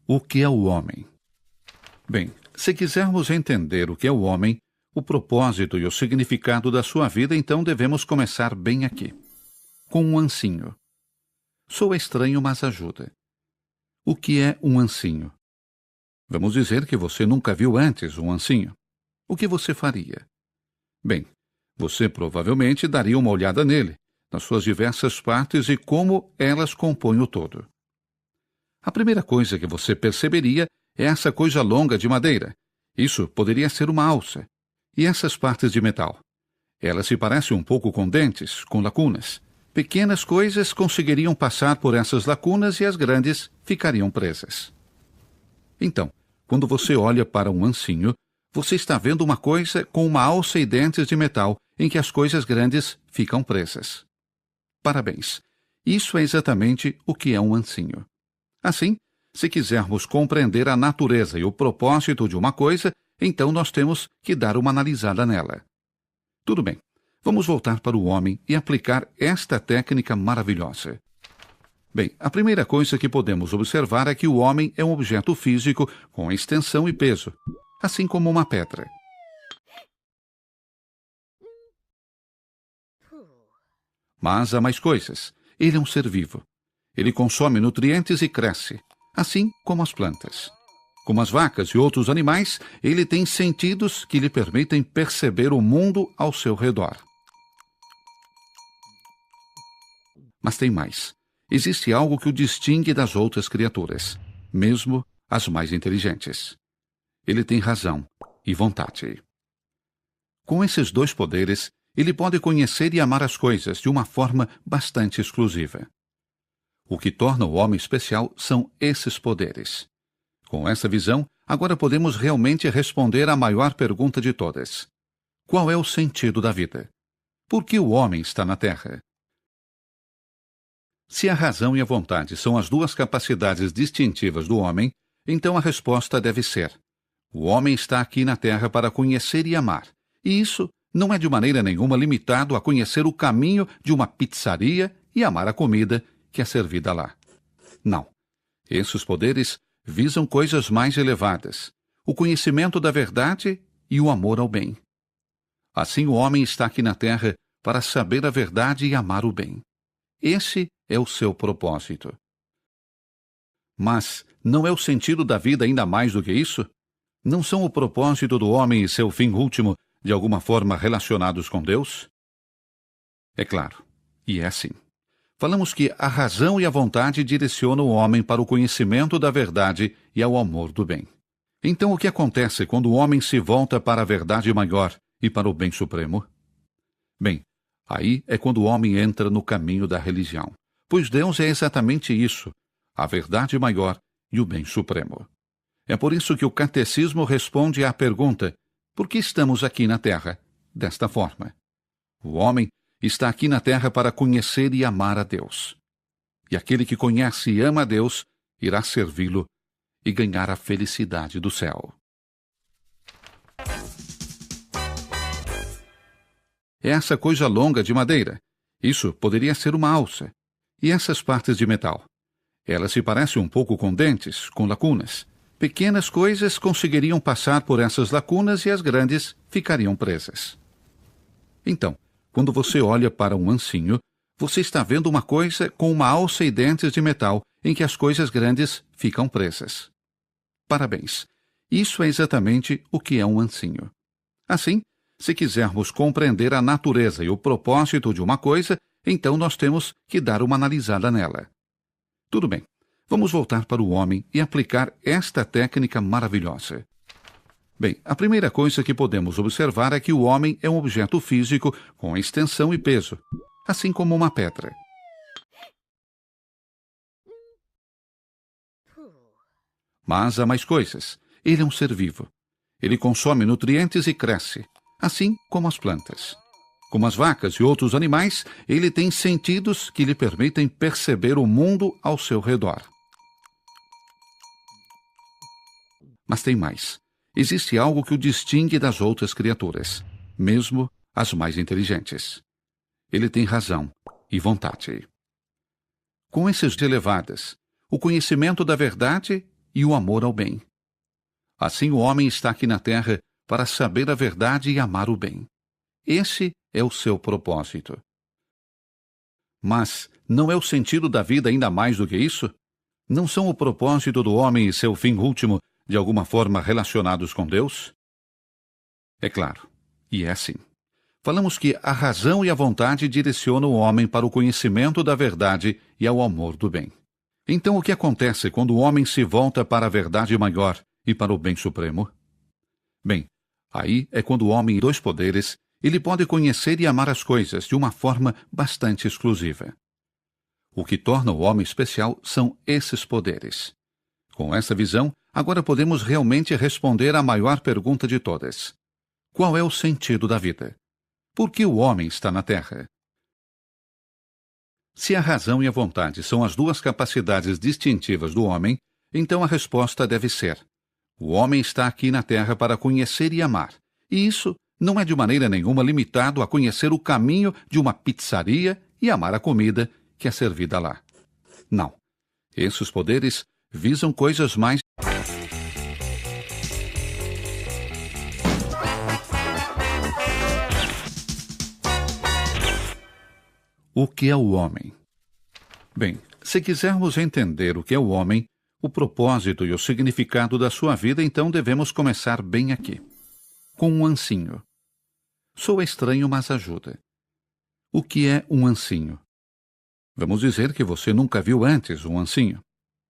O que é o homem? Bem, se quisermos entender o que é o homem, o propósito e o significado da sua vida, então devemos começar bem aqui, com um ancinho. Sou estranho, mas ajuda. O que é um ancinho? Vamos dizer que você nunca viu antes um ancinho. O que você faria? Bem, você provavelmente daria uma olhada nele, nas suas diversas partes e como elas compõem o todo. A primeira coisa que você perceberia é essa coisa longa de madeira. Isso poderia ser uma alça. E essas partes de metal? Elas se parecem um pouco com dentes, com lacunas. Pequenas coisas conseguiriam passar por essas lacunas e as grandes ficariam presas. Então, quando você olha para um ancinho, você está vendo uma coisa com uma alça e dentes de metal em que as coisas grandes ficam presas. Parabéns! Isso é exatamente o que é um ancinho. Assim, se quisermos compreender a natureza e o propósito de uma coisa, então nós temos que dar uma analisada nela. Tudo bem, vamos voltar para o homem e aplicar esta técnica maravilhosa. Bem, a primeira coisa que podemos observar é que o homem é um objeto físico com extensão e peso, assim como uma pedra. Mas há mais coisas. Ele é um ser vivo. Ele consome nutrientes e cresce, assim como as plantas. Como as vacas e outros animais, ele tem sentidos que lhe permitem perceber o mundo ao seu redor. Mas tem mais. Existe algo que o distingue das outras criaturas, mesmo as mais inteligentes. Ele tem razão e vontade. Com esses dois poderes, ele pode conhecer e amar as coisas de uma forma bastante exclusiva. O que torna o homem especial são esses poderes. Com essa visão, agora podemos realmente responder à maior pergunta de todas. Qual é o sentido da vida? Por que o homem está na Terra? Se a razão e a vontade são as duas capacidades distintivas do homem, então a resposta deve ser: o homem está aqui na Terra para conhecer e amar. E isso não é de maneira nenhuma limitado a conhecer o caminho de uma pizzaria e amar a comida que é servida lá. Não. Esses poderes visam coisas mais elevadas, o conhecimento da verdade e o amor ao bem. Assim o homem está aqui na Terra para saber a verdade e amar o bem. Esse é o seu propósito. Mas não é o sentido da vida ainda mais do que isso? Não são o propósito do homem e seu fim último de alguma forma relacionados com Deus? É claro, e é assim. Falamos que a razão e a vontade direcionam o homem para o conhecimento da verdade e ao amor do bem. Então o que acontece quando o homem se volta para a verdade maior e para o bem supremo? Bem, aí é quando o homem entra no caminho da religião, pois Deus é exatamente isso, a verdade maior e o bem supremo. É por isso que o catecismo responde à pergunta: por que estamos aqui na Terra? Desta forma: o homem está aqui na Terra para conhecer e amar a Deus. E aquele que conhece e ama a Deus irá servi-lo e ganhar a felicidade do céu. Essa coisa longa de madeira, isso poderia ser uma alça. E essas partes de metal? Elas se parecem um pouco com dentes, com lacunas. Pequenas coisas conseguiriam passar por essas lacunas e as grandes ficariam presas. Então, quando você olha para um ancinho, você está vendo uma coisa com uma alça e dentes de metal em que as coisas grandes ficam presas. Parabéns! Isso é exatamente o que é um ancinho. Assim, se quisermos compreender a natureza e o propósito de uma coisa, então nós temos que dar uma analisada nela. Tudo bem, vamos voltar para o homem e aplicar esta técnica maravilhosa. Bem, a primeira coisa que podemos observar é que o homem é um objeto físico com extensão e peso, assim como uma pedra. Mas há mais coisas. Ele é um ser vivo. Ele consome nutrientes e cresce, assim como as plantas. Como as vacas e outros animais, ele tem sentidos que lhe permitem perceber o mundo ao seu redor. Mas tem mais. Existe algo que o distingue das outras criaturas, mesmo as mais inteligentes. Ele tem razão e vontade. Com esses elevadas, o conhecimento da verdade e o amor ao bem. Assim o homem está aqui na terra para saber a verdade e amar o bem. Esse é o seu propósito. Mas não é o sentido da vida ainda mais do que isso? Não são o propósito do homem e seu fim último de alguma forma relacionados com Deus? É claro, e é assim. Falamos que a razão e a vontade direcionam o homem para o conhecimento da verdade e ao amor do bem. Então o que acontece quando o homem se volta para a verdade maior e para o bem supremo? Bem, aí é quando o homem dois poderes, ele pode conhecer e amar as coisas de uma forma bastante exclusiva. O que torna o homem especial são esses poderes. Com essa visão, agora podemos realmente responder à maior pergunta de todas. Qual é o sentido da vida? Por que o homem está na Terra? Se a razão e a vontade são as duas capacidades distintivas do homem, então a resposta deve ser: o homem está aqui na Terra para conhecer e amar. E isso não é de maneira nenhuma limitado a conhecer o caminho de uma pizzaria e amar a comida que é servida lá. Não. Esses poderes visam coisas mais. O que é o homem? Bem, se quisermos entender o que é o homem, o propósito e o significado da sua vida, então devemos começar bem aqui. Com um ancinho. Soa estranho, mas ajuda. O que é um ancinho? Vamos dizer que você nunca viu antes um ancinho.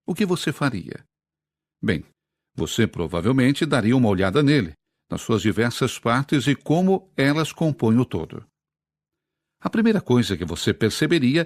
O que você faria? Bem, você provavelmente daria uma olhada nele, nas suas diversas partes e como elas compõem o todo. A primeira coisa que você perceberia